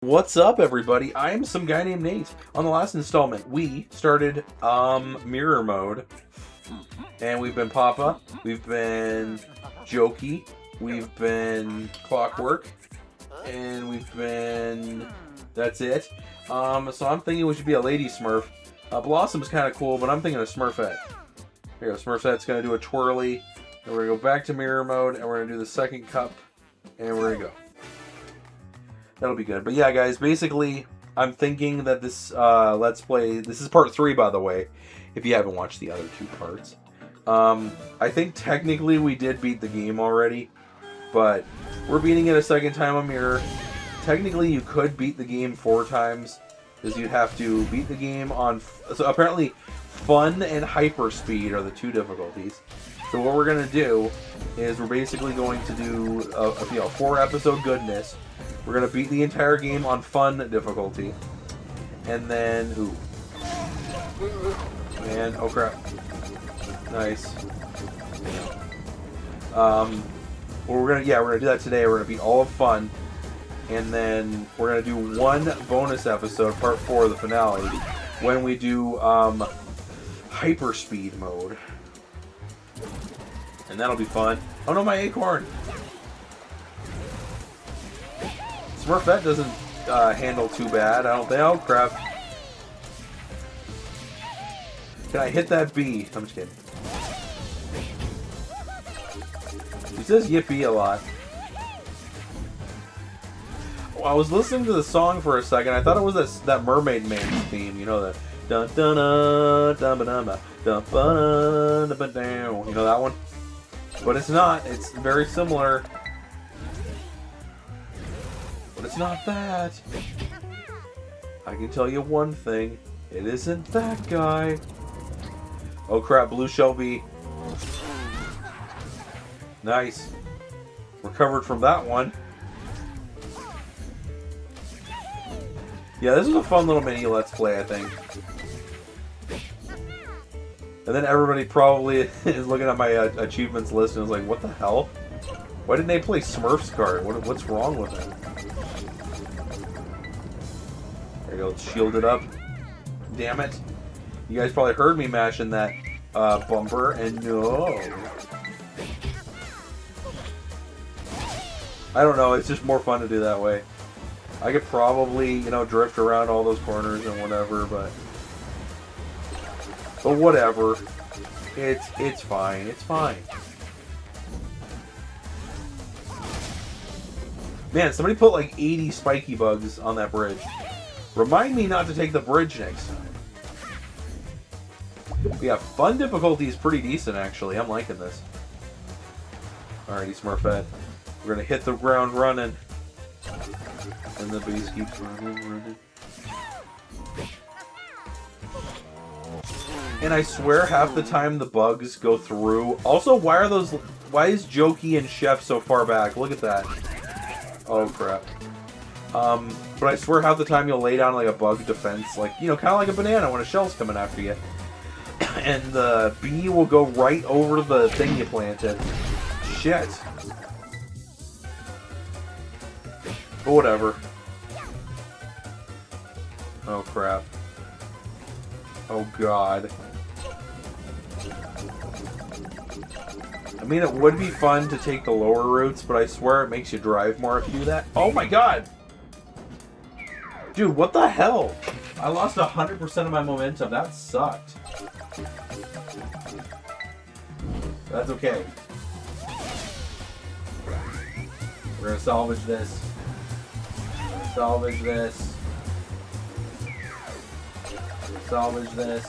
What's up, everybody? I am some guy named Nate. On the last installment, we started mirror mode, and we've been Papa, we've been Jokey, we've been Clockwork, and we've been... that's it. So I'm thinking we should be a lady Smurf. Blossom's kind of cool, but I'm thinking a Smurfette. Here you go, Smurfette's going to do a twirly, and we're going to go back to mirror mode, and we're going to do the second cup, and we're going to go. That'll be good. But yeah, guys, basically, I'm thinking that this Let's Play... this is part 3, by the way, if you haven't watched the other 2 parts. I think technically we did beat the game already, but we're beating it a second time on Mirror. Technically, you could beat the game 4 times, because you'd have to beat the game on... so apparently, Fun and Hyper Speed are the 2 difficulties. So what we're going to do is we're basically going to do a 4-episode goodness. We're going to beat the entire game on Fun difficulty. And then... ooh. Man, oh crap. Nice. Well, we're gonna do that today. We're gonna beat all of Fun, and then we're gonna do 1 bonus episode, part 4 of the finale, when we do hyperspeed mode, and that'll be fun. Oh no, my acorn! Smurfette doesn't handle too bad. I don't think. Oh crap! Can I hit that bee? I'm just kidding. He says yippee a lot. Well, I was listening to the song for a second. I thought it was that Mermaid Man's theme. You know, the dun dun dun dun dun dun dun dun dun dun. You know that one? But it's not. It's very similar. But it's not that. I can tell you one thing. It isn't that guy. Oh crap, Blue Shelby. Nice. Recovered from that one. Yeah, this is a fun little mini Let's Play, I think. And then everybody probably is looking at my achievements list and is like, what the hell? Why didn't they play Smurfs Kart? What's wrong with it? There you go, let's shield it up. Damn it. You guys probably heard me mashing that bumper, and no. I don't know, it's just more fun to do that way. I could probably, you know, drift around all those corners and whatever, but whatever. It's fine. It's fine. Man, somebody put like 80 spiky bugs on that bridge. Remind me not to take the bridge next time. Yeah, Fun difficulty is pretty decent, actually. I'm liking this. Alrighty, Smurfette. We're gonna hit the ground running. And the base keeps running. And I swear half the time the bugs go through. Also, why is Jokey and Chef so far back? Look at that. Oh crap. But I swear half the time you'll lay down like a bug defense, like, you know, kind of like a banana when a shell's coming after you. And the bee will go right over the thing you planted. Shit. But whatever. Oh crap. Oh god. I mean, it would be fun to take the lower routes, but I swear it makes you drive more if you do that. Oh my god! Dude, what the hell? I lost 100% of my momentum. That sucked. That's okay. We're gonna salvage this. Salvage this. Salvage this.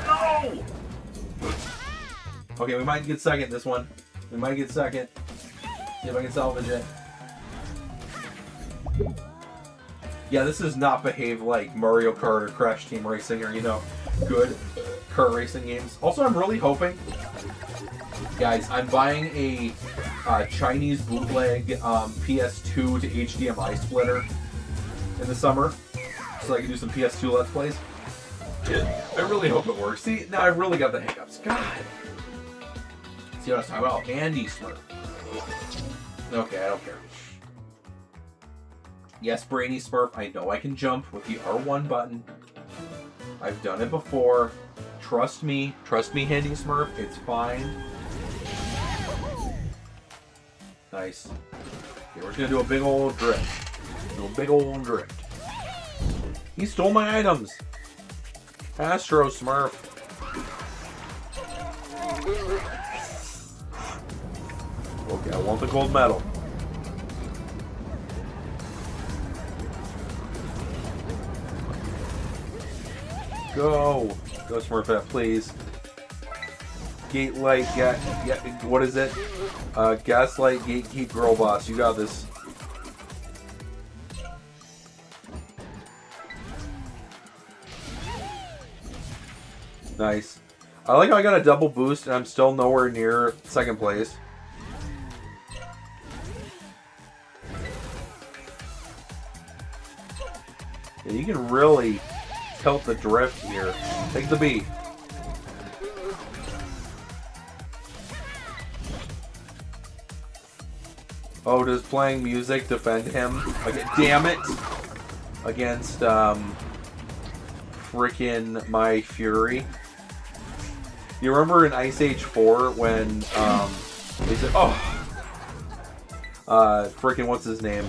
No! Okay, we might get second this one. We might get second. See if I can salvage it. Yeah, this does not behave like Mario Kart or Crash Team Racing or, you know, good kart racing games. Also, I'm really hoping, guys, I'm buying a Chinese bootleg PS2 to HDMI splitter in the summer so I can do some PS2 Let's Plays. I really hope it works. See, now I've really got the hiccups. God. See what I was talking about? Handy Smurf. Okay, I don't care. Yes, Brainy Smurf, I know I can jump with the R1 button. I've done it before. Trust me, Handy Smurf, it's fine. Nice. Okay, we're just gonna do a big old drift. Do a big old drift. He stole my items! Astro Smurf. Okay, I want the gold medal. Go! Go Smurfette, please. Gate light, what is it? Gaslight, gatekeep, girl boss. You got this. Nice. I like how I got a double boost and I'm still nowhere near second place. Yeah, you can really tilt the drift here. Take the B. Oh, does playing music defend him? Like, damn it! Against, frickin' my Fury. You remember in Ice Age 4 when, they said, frickin' what's his name?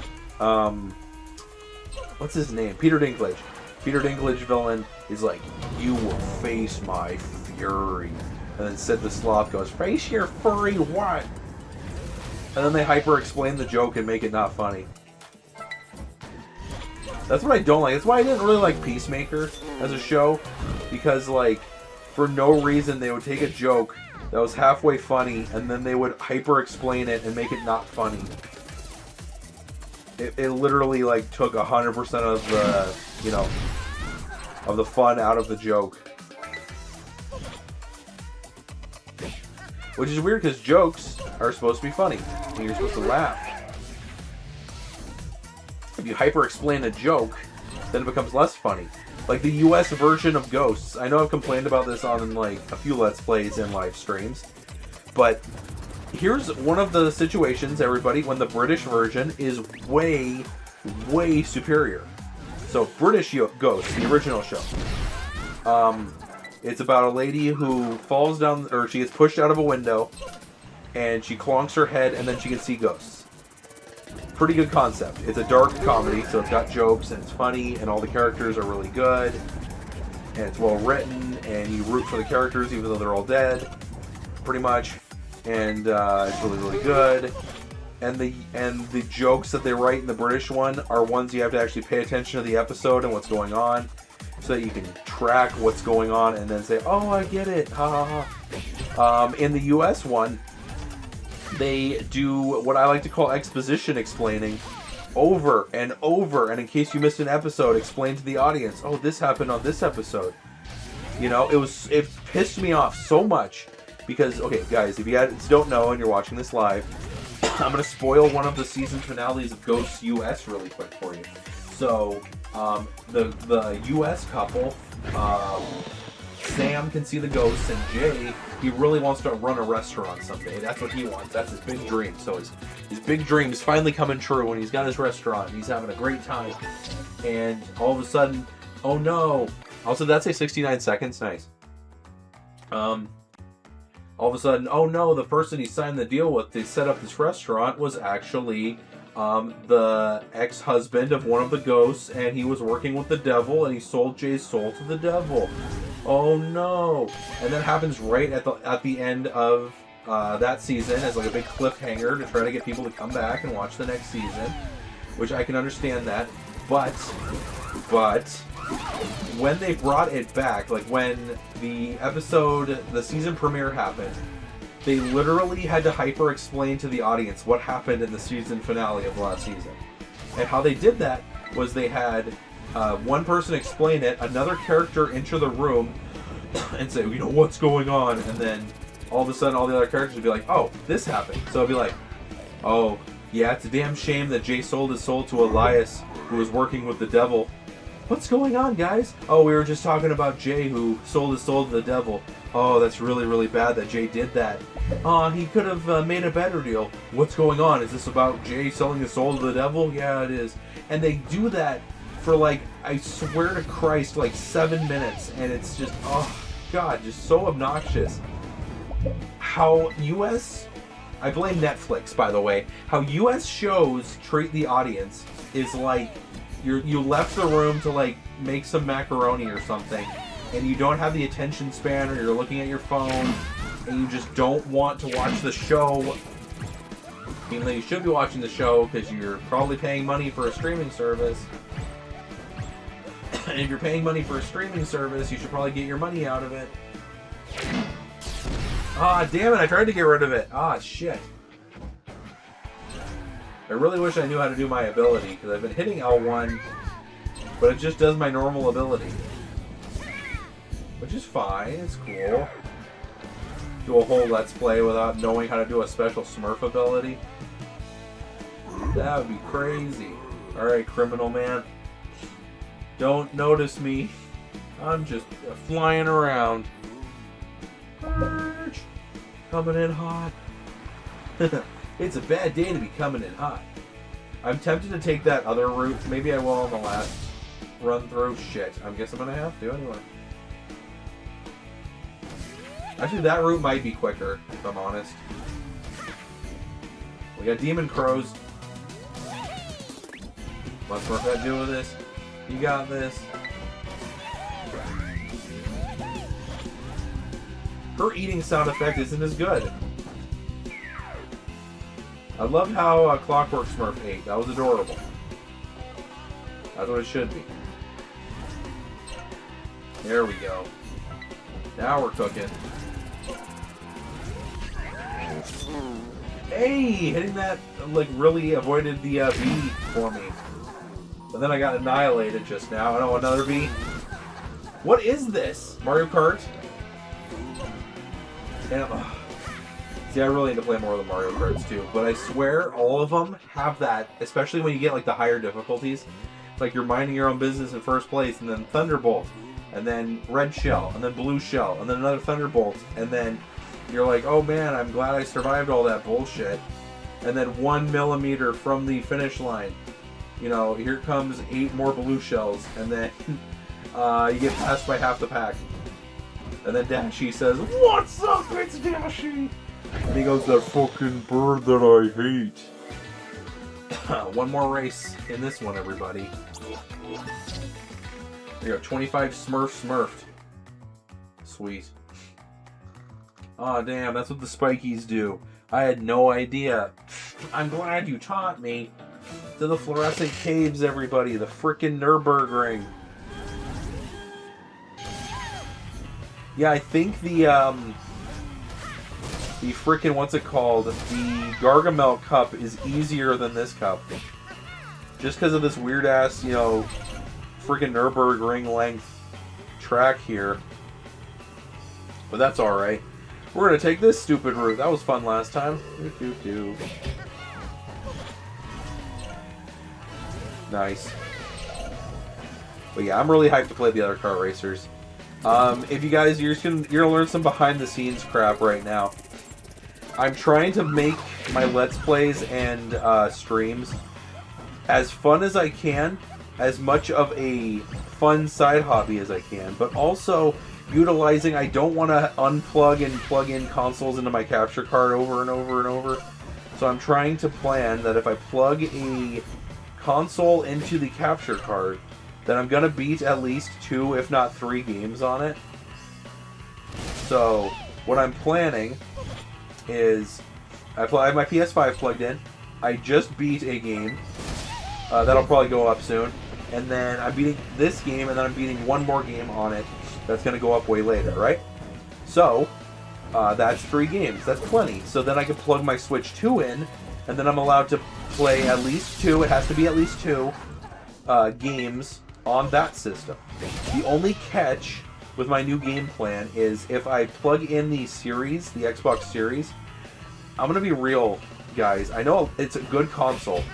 What's his name? Peter Dinklage. Peter Dinklage villain is like, you will face my fury. And then Sid the Sloth goes, face your furry what? And then they hyper-explain the joke and make it not funny. That's what I don't like. That's why I didn't really like Peacemaker as a show. Because, like, for no reason they would take a joke that was halfway funny and then they would hyper-explain it and make it not funny. It literally, like, took 100% of the, you know, of the fun out of the joke. Which is weird because jokes are supposed to be funny. And you're supposed to laugh. If you hyper-explain a joke, then it becomes less funny. Like the US version of Ghosts. I know I've complained about this on like a few Let's Plays and live streams. But here's one of the situations, everybody, when the British version is way, way superior. So, British Ghosts, the original show. It's about a lady who falls down, or she gets pushed out of a window, and she clonks her head, and then she can see ghosts. Pretty good concept. It's a dark comedy, so it's got jokes, and it's funny, and all the characters are really good, and it's well written, and you root for the characters even though they're all dead, pretty much, and it's really, really good. And the jokes that they write in the British one are ones you have to actually pay attention to the episode and what's going on, so that you can track what's going on and then say, oh, I get it, ha ha ha. In the US one, they do what I like to call exposition explaining over and over, and in case you missed an episode, explain to the audience, oh, this happened on this episode. You know, it pissed me off so much because, okay, guys, if you guys don't know and you're watching this live, I'm going to spoil one of the season finales of Ghosts US really quick for you. So, the US couple, Sam can see the ghosts, and Jay, he really wants to run a restaurant someday. That's what he wants. That's his big dream. So his big dream is finally coming true when he's got his restaurant. He's having a great time. And all of a sudden, oh no. Also, that's a 69 seconds. Nice. All of a sudden, oh no, the person he signed the deal with to set up this restaurant was actually the ex-husband of one of the ghosts, and he was working with the devil, and he sold Jay's soul to the devil. Oh no! And that happens right at the end of that season as like a big cliffhanger to try to get people to come back and watch the next season, which I can understand that. But when they brought it back, like when the season premiere happened, they literally had to hyper-explain to the audience what happened in the season finale of last season. And how they did that was they had one person explain it, another character enter the room and say, you know, what's going on? And then all of a sudden all the other characters would be like, oh, this happened. So it'd be like, oh, yeah, it's a damn shame that Jay sold his soul to Elias, who was working with the devil. What's going on, guys? Oh, we were just talking about Jay who sold his soul to the devil. Oh, that's really, really bad that Jay did that. He could have made a better deal. What's going on? Is this about Jay selling his soul to the devil? Yeah, it is. And they do that for, like, I swear to Christ, like 7 minutes. And it's just, oh, God, just so obnoxious. How I blame Netflix, by the way. How US shows treat the audience is like you left the room to like make some macaroni or something, and you don't have the attention span, or you're looking at your phone, and you just don't want to watch the show. Even though you should be watching the show because you're probably paying money for a streaming service. And if you're paying money for a streaming service, you should probably get your money out of it. Ah, damn it, I tried to get rid of it. Ah, shit. I really wish I knew how to do my ability, because I've been hitting L1, but it just does my normal ability. Which is fine, it's cool. Do a whole Let's Play without knowing how to do a special Smurf ability. That would be crazy. Alright, criminal man. Don't notice me. I'm just flying around. Coming in hot. It's a bad day to be coming in hot. I'm tempted to take that other route. Maybe I will on the last run through. Shit. I guess I'm going to have to anyway. Actually, that route might be quicker, if I'm honest. We got Demon Crows. What's Smurf got to do with this? You got this. Her eating sound effect isn't as good. I loved how Clockwork Smurf ate. That was adorable. That's what it should be. There we go. Now we're cooking. Hey! Hitting that, like, really avoided the V for me. But then I got annihilated just now. Oh, another V. What is this? Mario Kart? And, see, I really need to play more of the Mario Karts too, but I swear all of them have that, especially when you get like the higher difficulties. It's like you're minding your own business in first place, and then Thunderbolt, and then Red Shell, and then Blue Shell, and then another Thunderbolt, and then you're like, oh man, I'm glad I survived all that bullshit. And then 1 millimeter from the finish line, you know, here comes 8 more Blue Shells, and then you get passed by half the pack. And then Dashi says, "What's up, it's Dashi?" And he goes, "That fucking bird that I hate." One more race in this one, everybody. There you go, 25 Smurfed. Sweet. Aw, damn, that's what the spikies do. I had no idea. I'm glad you taught me. To the fluorescent caves, everybody. The frickin' Nürburgring. Yeah, I think the frickin', what's it called? The Gargamel Cup is easier than this cup. Just because of this weird-ass, you know, frickin' Nürburgring length track here. But that's alright. We're gonna take this stupid route. That was fun last time. Nice. But yeah, I'm really hyped to play the other kart racers. If you guys, you're gonna learn some behind the scenes crap right now. I'm trying to make my Let's Plays and streams as fun as I can, as much of a fun side hobby as I can, but also utilizing, I don't want to unplug and plug in consoles into my capture card over and over and over. So I'm trying to plan that if I plug a console into the capture card, then I'm gonna beat at least 2, if not 3 games on it. So what I'm planning is I have my PS5 plugged in. I just beat a game that'll probably go up soon, and then I'm beating this game, and then I'm beating one more game on it that's gonna go up way later, right? So that's 3 games. That's plenty. So then I can plug my Switch 2 in, and then I'm allowed to play at least 2. It has to be at least 2 games on that system. The only catch with my new game plan is if I plug in the Series, the Xbox Series, I'm gonna be real, guys. I know it's a good console,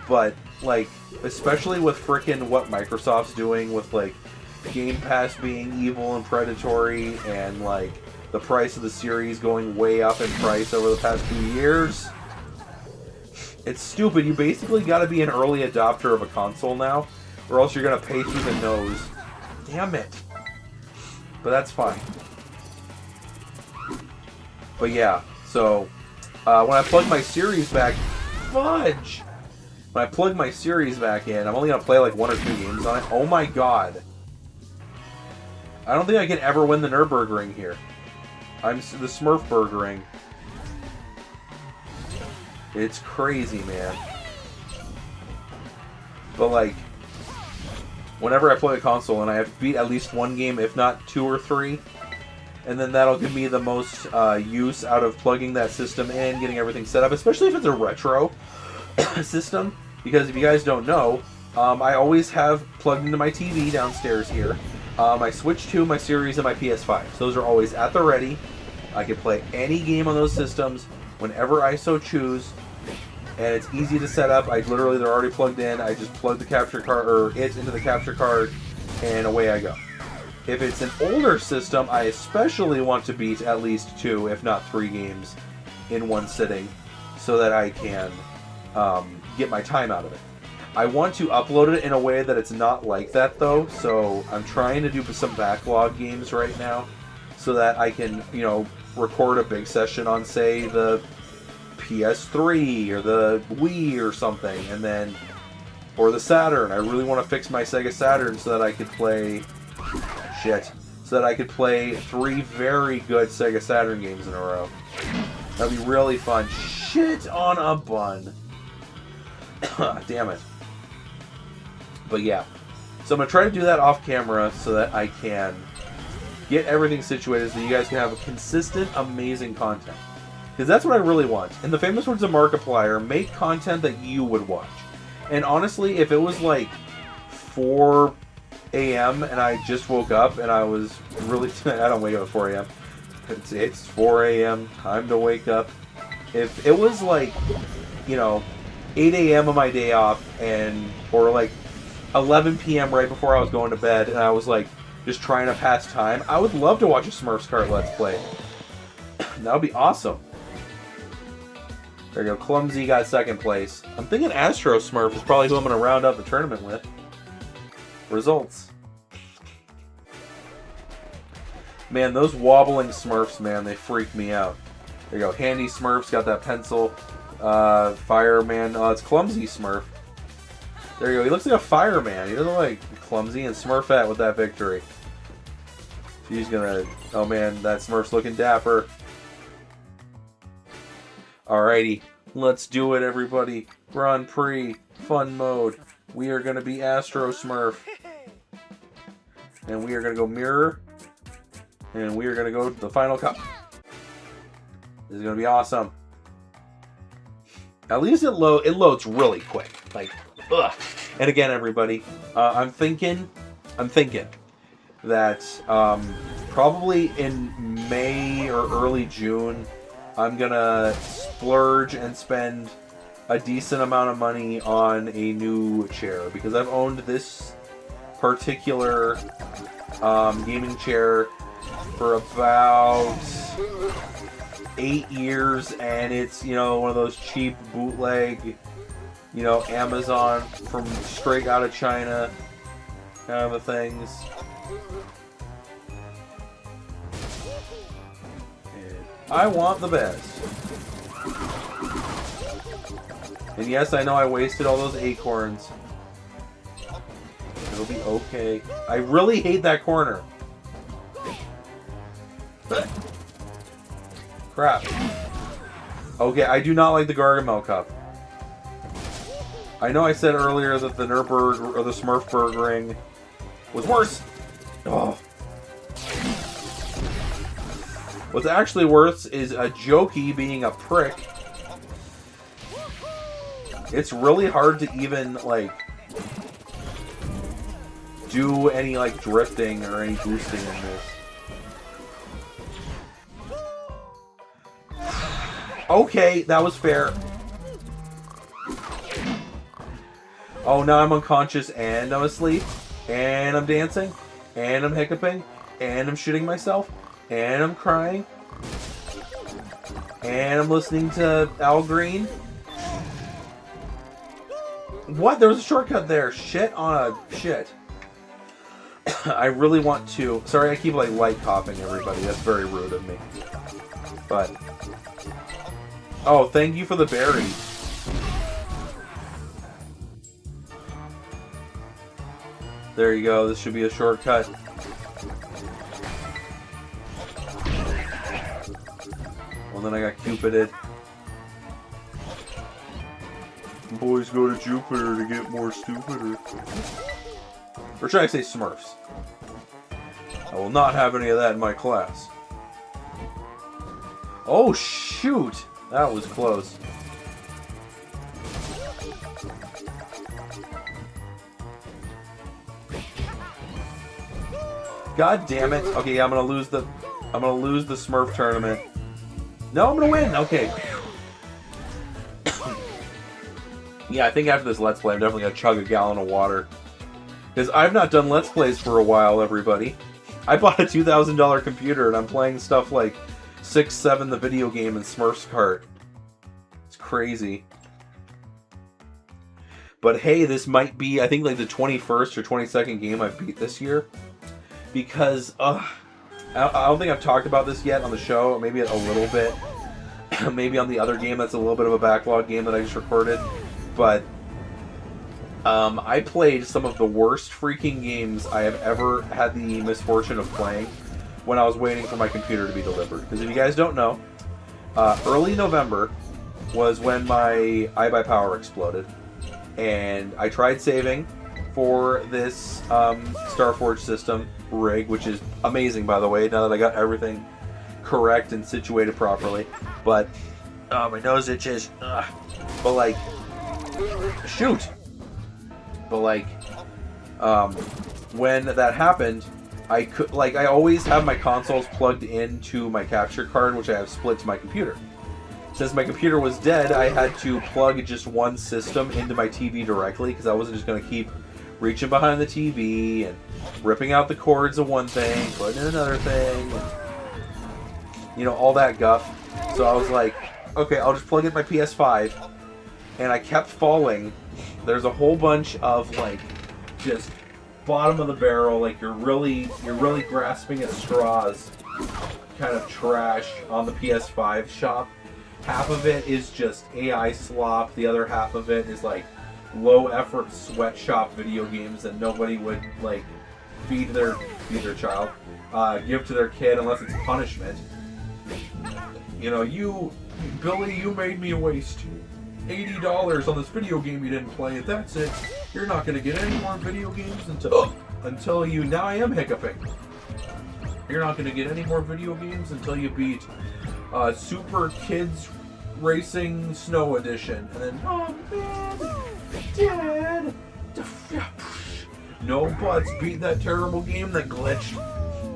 but like, especially with frickin' what Microsoft's doing with like Game Pass being evil and predatory, and like the price of the series going way up in price over the past few years. It's stupid. You basically got to be an early adopter of a console now, or else you're going to pay through the nose. Damn it. But that's fine. But yeah, so when I plug my series back... Fudge! When I plug my series back in, I'm only going to play like 1 or 2 games on it. Oh my god. I don't think I can ever win the Nürburgring here. I'm the Smurfburgering. It's crazy, man. But like, whenever I play a console and I have to beat at least 1 game, if not 2 or 3, and then that'll give me the most use out of plugging that system in, getting everything set up, especially if it's a retro system. Because if you guys don't know, I always have plugged into my TV downstairs here. My Switch 2, my Series, and my PS5. So those are always at the ready. I can play any game on those systems whenever I so choose. And it's easy to set up. They're already plugged in. I just plug the capture card, or it into the capture card, and away I go. If it's an older system, I especially want to beat at least 2, if not 3 games in one sitting, so that I can get my time out of it. I want to upload it in a way that it's not like that, though, so I'm trying to do some backlog games right now, so that I can, you know, record a big session on, say, the PS3 or the Wii or something, and then, or the Saturn. I really want to fix my Sega Saturn so that I could play, so that I could play 3 very good Sega Saturn games in a row. That'd be really fun. Shit on a bun. Damn it. But yeah, so I'm going to try to do that off camera so that I can get everything situated so you guys can have a consistent, amazing content. Because that's what I really want. In the famous words of Markiplier, make content that you would watch. And honestly, if it was like 4 a.m. and I just woke up and I was really... I don't wake up at 4 a.m. It's 4 a.m. Time to wake up. If it was like, you know, 8 a.m. on my day off, or like 11 p.m. right before I was going to bed, and I was like just trying to pass time, I would love to watch a Smurfs Kart Let's Play. That would be awesome. There you go. Clumsy got 2nd place. I'm thinking Astro Smurf is probably who I'm going to round up the tournament with. Results. Man, those wobbling Smurfs, man, they freak me out. There you go. Handy Smurfs got that pencil. Fireman. Oh, it's Clumsy Smurf. There you go. He looks like a fireman. He doesn't look like Clumsy, and Smurfette with that victory. She's gonna... Oh man, that Smurf's looking dapper. Alrighty. Let's do it, everybody. Grand Prix. Fun mode. We are gonna be Astro Smurf. And we are gonna go mirror. And we are gonna go to the final cup. This is gonna be awesome. At least it loads really quick. Like, ugh. And again, everybody, I'm thinking that probably in May or early June, I'm gonna splurge and spend a decent amount of money on a new chair, because I've owned this particular gaming chair for about 8 years, and it's, you know, one of those cheap bootleg, you know, Amazon from straight out of China kind of things. And I want the best. And yes, I know I wasted all those acorns. It'll be okay. I really hate that corner. Crap. Okay, I do not like the Gargamel Cup. I know I said earlier that the Nürburgring or the Smurfburgring was worse. Oh. What's actually worse is a Jokey being a prick. It's really hard to even, like, do any, like, drifting or any boosting in this. Okay, that was fair. Oh, now I'm unconscious and I'm asleep. And I'm dancing. And I'm hiccuping. And I'm shitting myself. And I'm crying. And I'm listening to Al Green. What? There was a shortcut there. Shit on a shit. I really want to... Sorry, I keep like light coughing everybody. That's very rude of me. But... Oh, thank you for the berry. There you go. This should be a shortcut. Well, then I got Cupided. Boys go to Jupiter to get more stupider. Or should I say Smurfs? I will not have any of that in my class. Oh, shoot! That was close. God damn it. Okay, yeah, I'm gonna lose the Smurf tournament. No, I'm gonna win! Okay. Yeah, I think after this Let's Play, I'm definitely gonna chug a gallon of water. Because I've not done Let's Plays for a while, everybody. I bought a $2,000 computer and I'm playing stuff like 6-7 the video game and Smurfs Kart. It's crazy. But hey, this might be, I think, like the 21st or 22nd game I've beat this year. Because, I don't think I've talked about this yet on the show. Maybe a little bit. Maybe on the other game that's a little bit of a backlog game that I just recorded. But I played some of the worst freaking games I have ever had the misfortune of playing when I was waiting for my computer to be delivered. Because if you guys don't know, early November was when my iBuyPower exploded. And I tried saving for this Starforge system rig, which is amazing, by the way, now that I got everything correct and situated properly. But my nose itches. But like, shoot. But like, when that happened, I could, like, I always have my consoles plugged into my capture card, which I have split to my computer. Since my computer was dead, I had to plug just one system into my TV directly, because I wasn't just going to keep reaching behind the TV and ripping out the cords of one thing, putting in another thing, and, you know, all that guff. So I was like, okay, I'll just plug in my PS5, and I kept falling. There's a whole bunch of, like, just bottom of the barrel, like you're really grasping at straws kind of trash on the PS5 shop. Half of it is just AI slop, the other half of it is like low effort sweatshop video games that nobody would like feed their child, give to their kid unless it's punishment. You know, Billy, you made me waste $80 on this video game you didn't play. That's it. You're not going to get any more video games until you... Now I am hiccuping. You're not going to get any more video games until you beat Super Kids Racing Snow Edition. And then, oh man, Dad, no buts, beat that terrible game that glitched.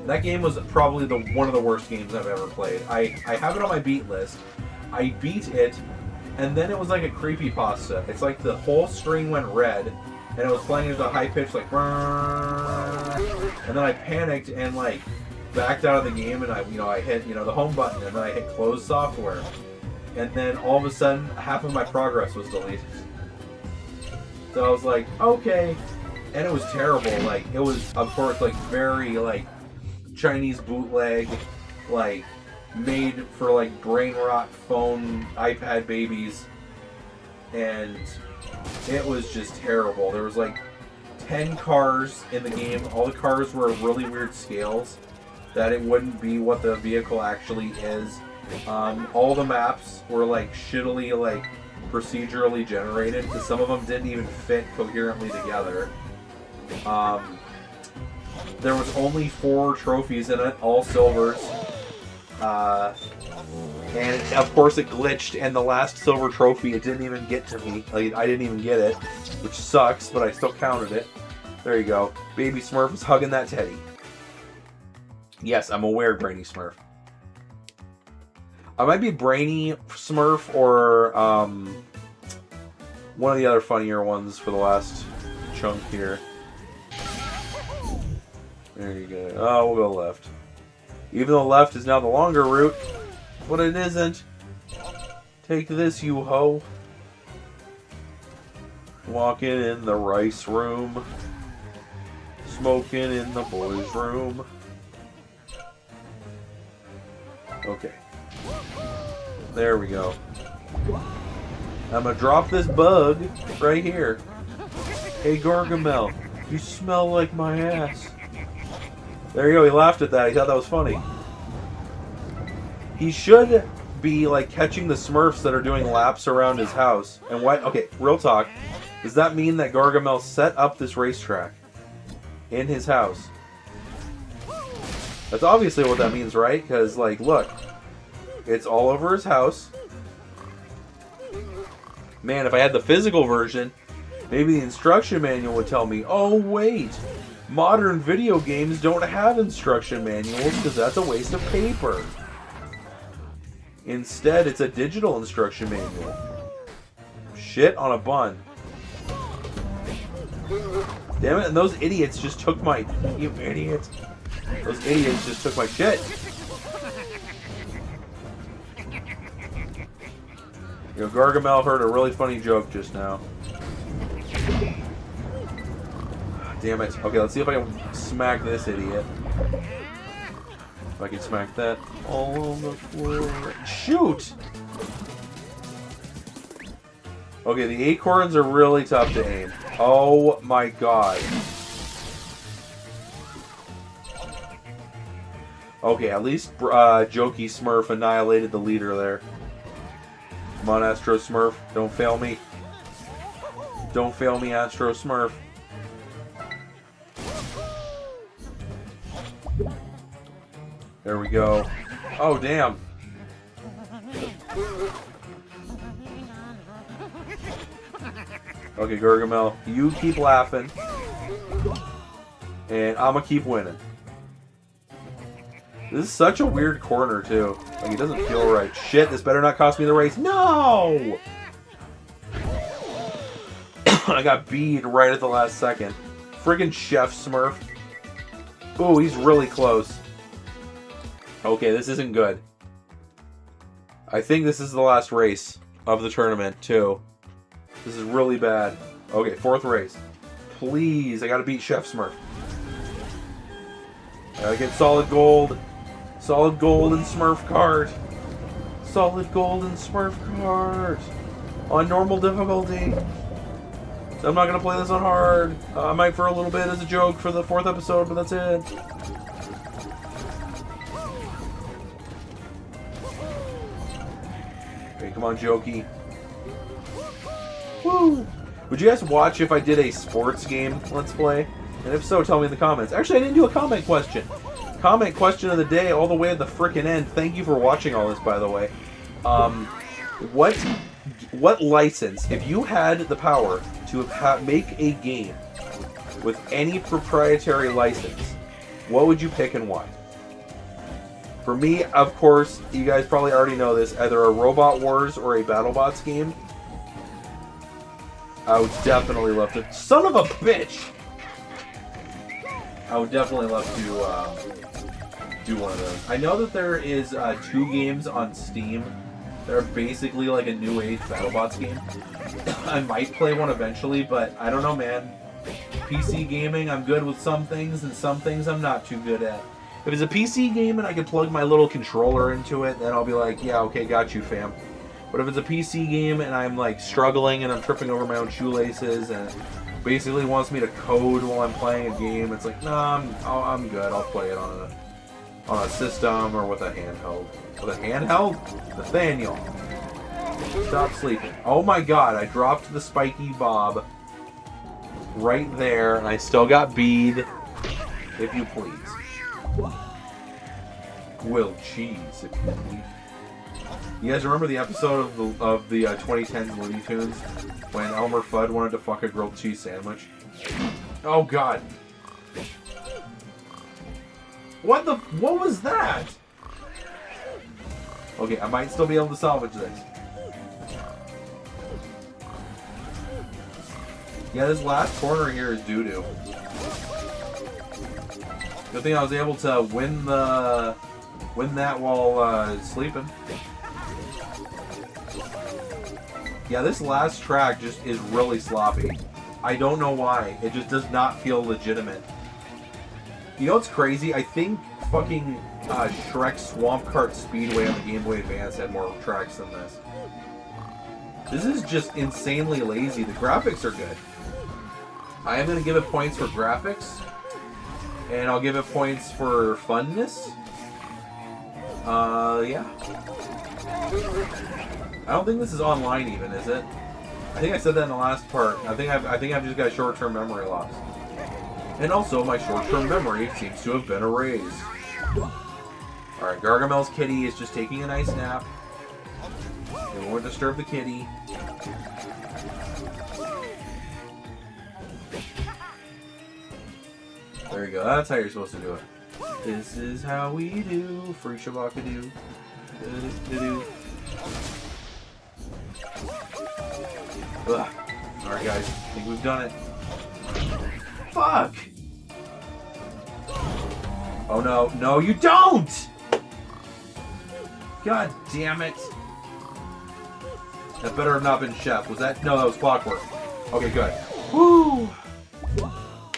That game was probably one of the worst games I've ever played. I have it on my beat list. I beat it, and then it was like a creepypasta. It's like the whole screen went red, and it was playing at a high pitch, like, and then I panicked and like backed out of the game, and I hit the home button, and then I hit close software, and then all of a sudden half of my progress was deleted. So I was like, okay, and it was terrible. Like, it was, of course, like very like Chinese bootleg, like made for like brain rot phone iPad babies, and it was just terrible. There was like 10 cars in the game. All the cars were really weird scales that it wouldn't be what the vehicle actually is. All the maps were like shittily like procedurally generated, because some of them didn't even fit coherently together. There was only 4 trophies in it, all silvers. And of course it glitched, and the last silver trophy, it didn't even get to me. Like, I didn't even get it, which sucks, but I still counted it. There you go. Baby Smurf was hugging that teddy. Yes, I'm aware, Brainy Smurf. I might be Brainy Smurf or one of the other funnier ones for the last chunk here. There you go. Oh, we'll go left. Even though left is now the longer route, but it isn't. Take this, you hoe. Walking in the rice room. Smoking in the boys' room. Okay. There we go. I'm gonna drop this bug right here. Hey Gargamel, you smell like my ass. There you go, he laughed at that. He thought that was funny. He should be like catching the Smurfs that are doing laps around his house. And why? Okay, real talk. Does that mean that Gargamel set up this racetrack in his house? That's obviously what that means, right? Because, like, look. It's all over his house. Man, if I had the physical version, maybe the instruction manual would tell me, oh, wait. Modern video games don't have instruction manuals because that's a waste of paper. Instead, it's a digital instruction manual. Shit on a bun. Damn it, and those idiots just took my... You idiots. Those idiots just took my shit. You know, Gargamel heard a really funny joke just now. Damn it. Okay, let's see if I can smack this idiot. If I can smack that all on the floor. Shoot! Okay, the acorns are really tough to aim. Oh my god. Okay, at least Jokey Smurf annihilated the leader there. Come on, Astro Smurf. Don't fail me. Don't fail me, Astro Smurf. There we go. Oh, damn. Okay, Gargamel, you keep laughing. And I'm gonna keep winning. This is such a weird corner, too. Like, it doesn't feel right. Shit, this better not cost me the race. No! I got beat right at the last second. Friggin' Chef Smurf. Ooh, he's really close. Okay, this isn't good. I think this is the last race of the tournament, too. This is really bad. Okay, fourth race. Please, I gotta beat Chef Smurf. I gotta get solid gold. Solid gold in Smurf Kart. Solid gold in Smurf Kart. On normal difficulty. So I'm not gonna play this on hard. I might for a little bit as a joke for the 4th episode, but that's it. Okay, come on, Jokey. Woo! Would you guys watch if I did a sports game Let's Play? And if so, tell me in the comments. Actually, I didn't do a comment question. Comment question of the day all the way at the frickin' end. Thank you for watching all this, by the way. What license, if you had the power to make a game with any proprietary license, what would you pick and why? For me, of course, you guys probably already know this, either a Robot Wars or a BattleBots game. I would definitely love to... Son of a bitch! I would definitely love to do one of those. I know that there is 2 games on Steam that are basically like a new age BattleBots game. I might play one eventually, but I don't know, man. PC gaming, I'm good with some things, and some things I'm not too good at. If it's a PC game and I can plug my little controller into it, then I'll be like, yeah, okay, got you, fam. But if it's a PC game and I'm like struggling and I'm tripping over my own shoelaces and it basically wants me to code while I'm playing a game, it's like, nah, I'm good. I'll play it on a system or with a handheld. With a handheld? Nathaniel. Stop sleeping. Oh my god, I dropped the spiky bob right there and I still got bead, if you please. Will cheese, if you please. You guys remember the episode of the 2010 Looney Tunes when Elmer Fudd wanted to fuck a grilled cheese sandwich? Oh god. What was that? Okay, I might still be able to salvage this. Yeah, this last corner here is doo-doo. Good thing I was able to win that while sleeping. Yeah, this last track just is really sloppy. I don't know why. It just does not feel legitimate. You know what's crazy? I think fucking Shrek's Swamp Kart Speedway on the Game Boy Advance had more tracks than this. This is just insanely lazy. The graphics are good. I am going to give it points for graphics. And I'll give it points for funness. Yeah. I don't think this is online even, is it? I think I said that in the last part. I think I've just got short-term memory loss. And also, my short-term memory seems to have been erased. Alright, Gargamel's kitty is just taking a nice nap. We won't disturb the kitty. There you go. That's how you're supposed to do it. This is how we do. Free Shabaka-doo. Do-do-do. Alright guys, I think we've done it. Fuck! Oh no, no you don't! God damn it. That better have not been Chef. Was that? No, that was Clockwork. Okay, good. Woo!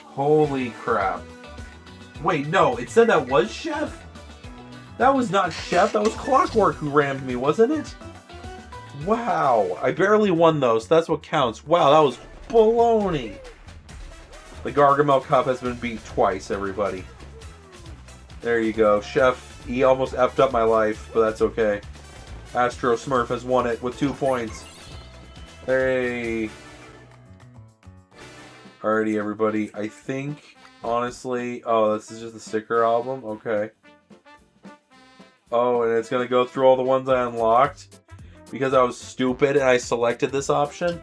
Holy crap. Wait, no, it said that was Chef? That was not Chef, that was Clockwork who rammed me, wasn't it? Wow, I barely won those. That's what counts. Wow, that was baloney. The Gargamel Cup has been beat twice, everybody. There you go. Chef, he almost effed up my life, but that's okay. Astro Smurf has won it with 2 points. Hey. Alrighty, everybody. I think, honestly... Oh, this is just the sticker album? Okay. Oh, and it's going to go through all the ones I unlocked? Because I was stupid and I selected this option?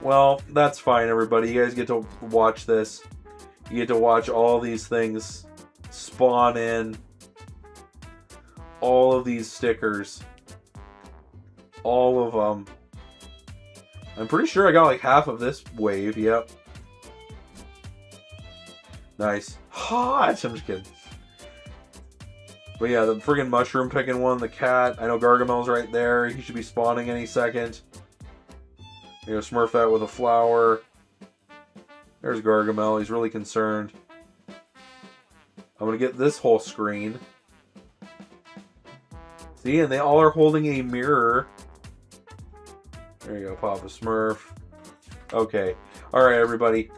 Well, that's fine, everybody. You guys get to watch this. You get to watch all these things spawn in. All of these stickers. All of them. I'm pretty sure I got like half of this wave, yep. Nice. Hot! I'm just kidding. But yeah, the friggin' mushroom picking one, the cat. I know Gargamel's right there. He should be spawning any second. You know, Smurfette with a flower. There's Gargamel. He's really concerned. I'm gonna get this whole screen. See, and they all are holding a mirror. There you go, Papa Smurf. Okay. Alright, everybody.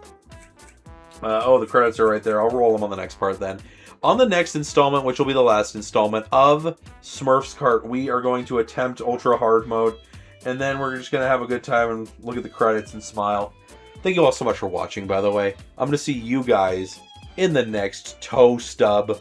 Oh, the credits are right there. I'll roll them on the next part then. On the next installment, which will be the last installment of Smurfs Kart, we are going to attempt Ultra Hard Mode. And then we're just going to have a good time and look at the credits and smile. Thank you all so much for watching, by the way. I'm going to see you guys in the next toe stub.